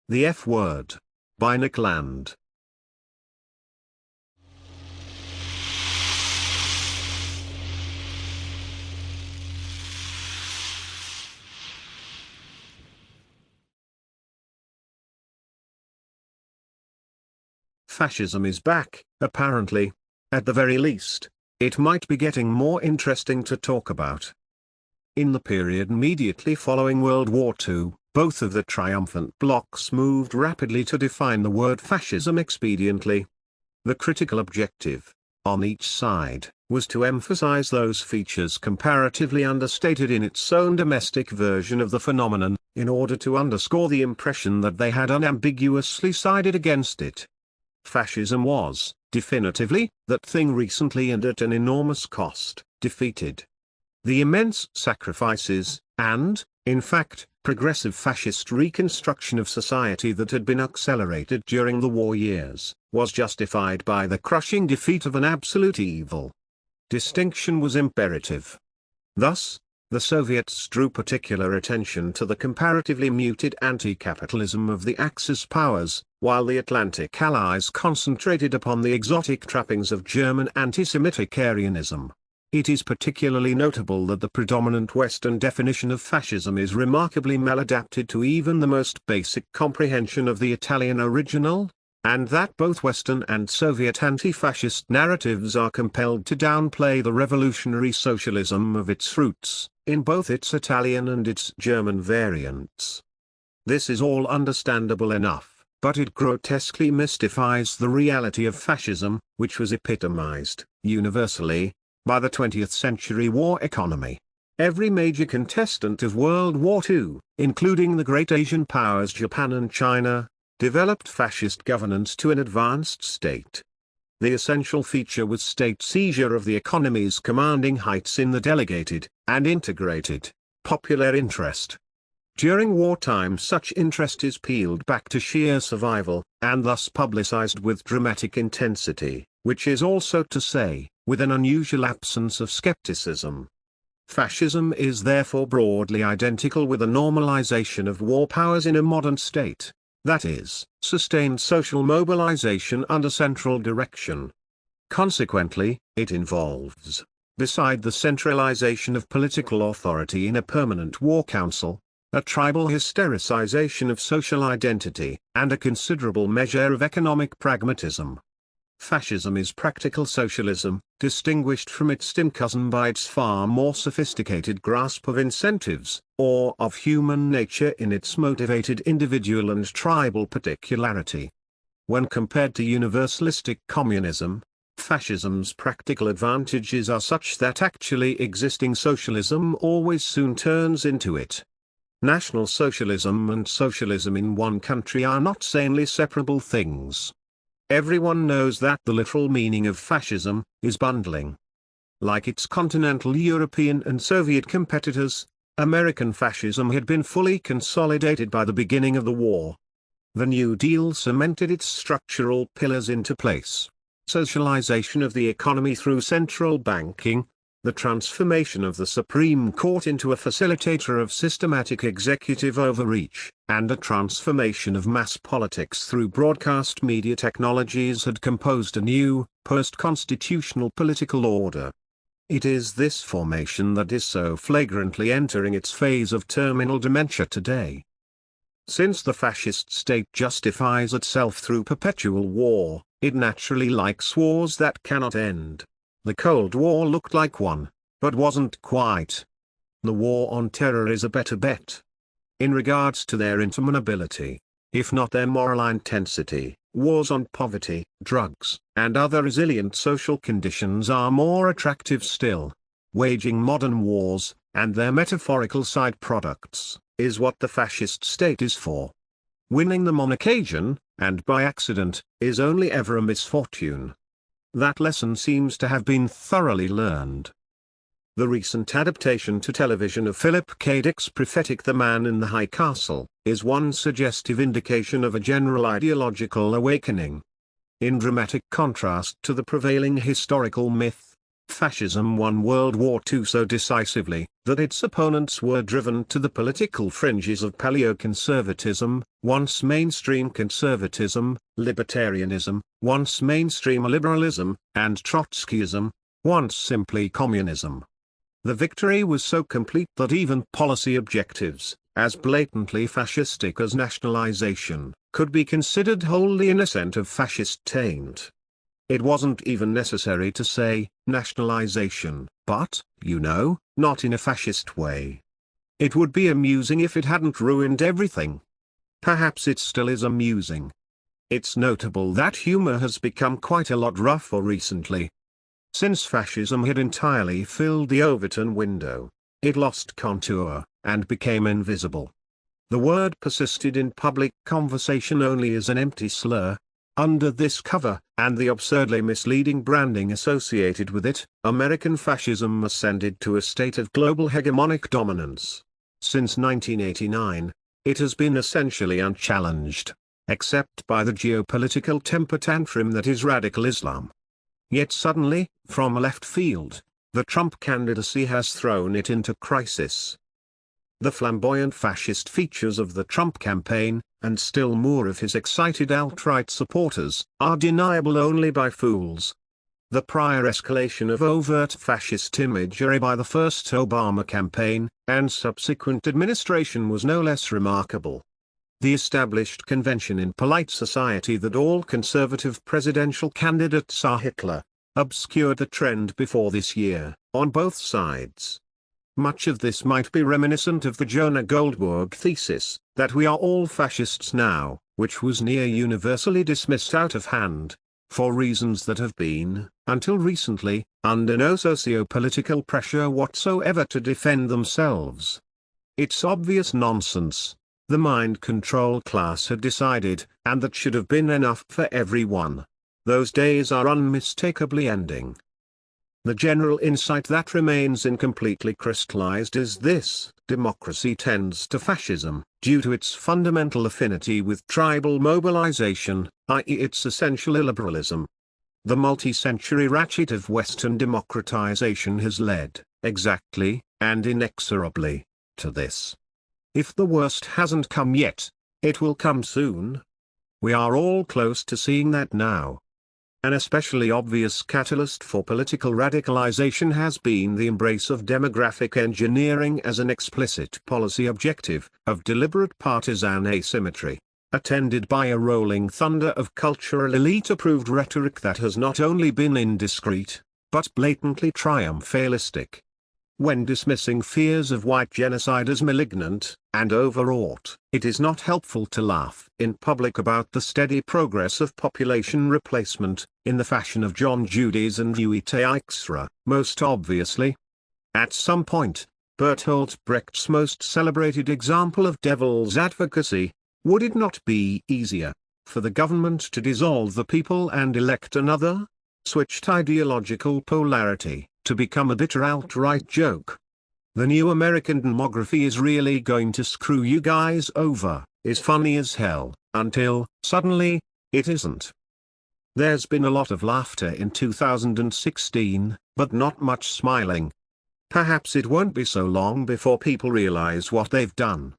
The F Word. By Nick Land. Fascism is back, apparently. At the very least, it might be getting more interesting to talk about. In the period immediately following World War II, both of the triumphant blocs moved rapidly to define the word fascism expediently. The critical objective, on each side, was to emphasize those features comparatively understated in its own domestic version of the phenomenon, in order to underscore the impression that they had unambiguously sided against it. Fascism was, definitively, that thing recently and at an enormous cost, defeated. The immense sacrifices, and, in fact, progressive fascist reconstruction of society that had been accelerated during the war years, was justified by the crushing defeat of an absolute evil. Distinction was imperative. Thus, the Soviets drew particular attention to the comparatively muted anti-capitalism of the Axis powers, while the Atlantic Allies concentrated upon the exotic trappings of German anti-Semitic Aryanism. It is particularly notable that the predominant Western definition of fascism is remarkably maladapted to even the most basic comprehension of the Italian original, and that both Western and Soviet anti-fascist narratives are compelled to downplay the revolutionary socialism of its roots, in both its Italian and its German variants. This is all understandable enough, but it grotesquely mystifies the reality of fascism, which was epitomized, universally, by the 20th century war economy. Every major contestant of World War II, including the great Asian powers Japan and China, developed fascist governance to an advanced state. The essential feature was state seizure of the economy's commanding heights in the delegated, and integrated, popular interest. During wartime such interest is peeled back to sheer survival, and thus publicized with dramatic intensity, which is also to say, with an unusual absence of skepticism. Fascism is therefore broadly identical with a normalization of war powers in a modern state, that is, sustained social mobilization under central direction. Consequently, it involves, beside the centralization of political authority in a permanent war council, a tribal hystericization of social identity, and a considerable measure of economic pragmatism. Fascism is practical socialism, distinguished from its dim cousin by its far more sophisticated grasp of incentives, or of human nature in its motivated individual and tribal particularity. When compared to universalistic communism, fascism's practical advantages are such that actually existing socialism always soon turns into it. National Socialism and socialism in one country are not sanely separable things. Everyone knows that the literal meaning of fascism is bundling. Like its continental European and Soviet competitors, American fascism had been fully consolidated by the beginning of the war. The New Deal cemented its structural pillars into place. Socialization of the economy through central banking, the transformation of the Supreme Court into a facilitator of systematic executive overreach, and a transformation of mass politics through broadcast media technologies had composed a new, post-constitutional political order. It is this formation that is so flagrantly entering its phase of terminal dementia today. Since the fascist state justifies itself through perpetual war, it naturally likes wars that cannot end. The Cold War looked like one, but wasn't quite. The war on terror is a better bet. In regards to their interminability, if not their moral intensity, wars on poverty, drugs, and other resilient social conditions are more attractive still. Waging modern wars, and their metaphorical side products, is what the fascist state is for. Winning them on occasion, and by accident, is only ever a misfortune. That lesson seems to have been thoroughly learned. The recent adaptation to television of Philip K. Dick's prophetic The Man in the High Castle, is one suggestive indication of a general ideological awakening. In dramatic contrast to the prevailing historical myth, Fascism won World War II so decisively that its opponents were driven to the political fringes of paleoconservatism, once mainstream conservatism, libertarianism, once mainstream liberalism, and Trotskyism, once simply communism. The victory was so complete that even policy objectives, as blatantly fascistic as nationalization, could be considered wholly innocent of fascist taint. It wasn't even necessary to say, nationalization, but, not in a fascist way. It would be amusing if it hadn't ruined everything. Perhaps it still is amusing. It's notable that humor has become quite a lot rougher recently. Since fascism had entirely filled the Overton window, it lost contour, and became invisible. The word persisted in public conversation only as an empty slur. Under this cover, and the absurdly misleading branding associated with it, American fascism ascended to a state of global hegemonic dominance. Since 1989, it has been essentially unchallenged, except by the geopolitical temper tantrum that is radical Islam. Yet suddenly, from left field, the Trump candidacy has thrown it into crisis. The flamboyant fascist features of the Trump campaign, and still more of his excited alt-right supporters, are deniable only by fools. The prior escalation of overt fascist imagery by the first Obama campaign, and subsequent administration was no less remarkable. The established convention in polite society that all conservative presidential candidates are Hitler, obscured the trend before this year, on both sides. Much of this might be reminiscent of the Jonah Goldberg thesis, that we are all fascists now, which was near universally dismissed out of hand, for reasons that have been, until recently, under no socio-political pressure whatsoever to defend themselves. It's obvious nonsense. The mind control class had decided, and that should have been enough for everyone. Those days are unmistakably ending. The general insight that remains incompletely crystallized is this: democracy tends to fascism, due to its fundamental affinity with tribal mobilization, i.e. its essential illiberalism. The multi-century ratchet of Western democratization has led, exactly, and inexorably, to this. If the worst hasn't come yet, it will come soon. We are all close to seeing that now. An especially obvious catalyst for political radicalization has been the embrace of demographic engineering as an explicit policy objective, of deliberate partisan asymmetry, attended by a rolling thunder of cultural elite-approved rhetoric that has not only been indiscreet, but blatantly triumphalistic. When dismissing fears of white genocide as malignant and overwrought, it is not helpful to laugh in public about the steady progress of population replacement, in the fashion of John Judy's and Huey Teixeira, most obviously. At some point, Bertolt Brecht's most celebrated example of devil's advocacy, would it not be easier for the government to dissolve the people and elect another? Switched ideological polarity to become a bitter outright joke. The new American demography is really going to screw you guys over, is funny as hell, until, suddenly, it isn't. There's been a lot of laughter in 2016, but not much smiling. Perhaps it won't be so long before people realize what they've done.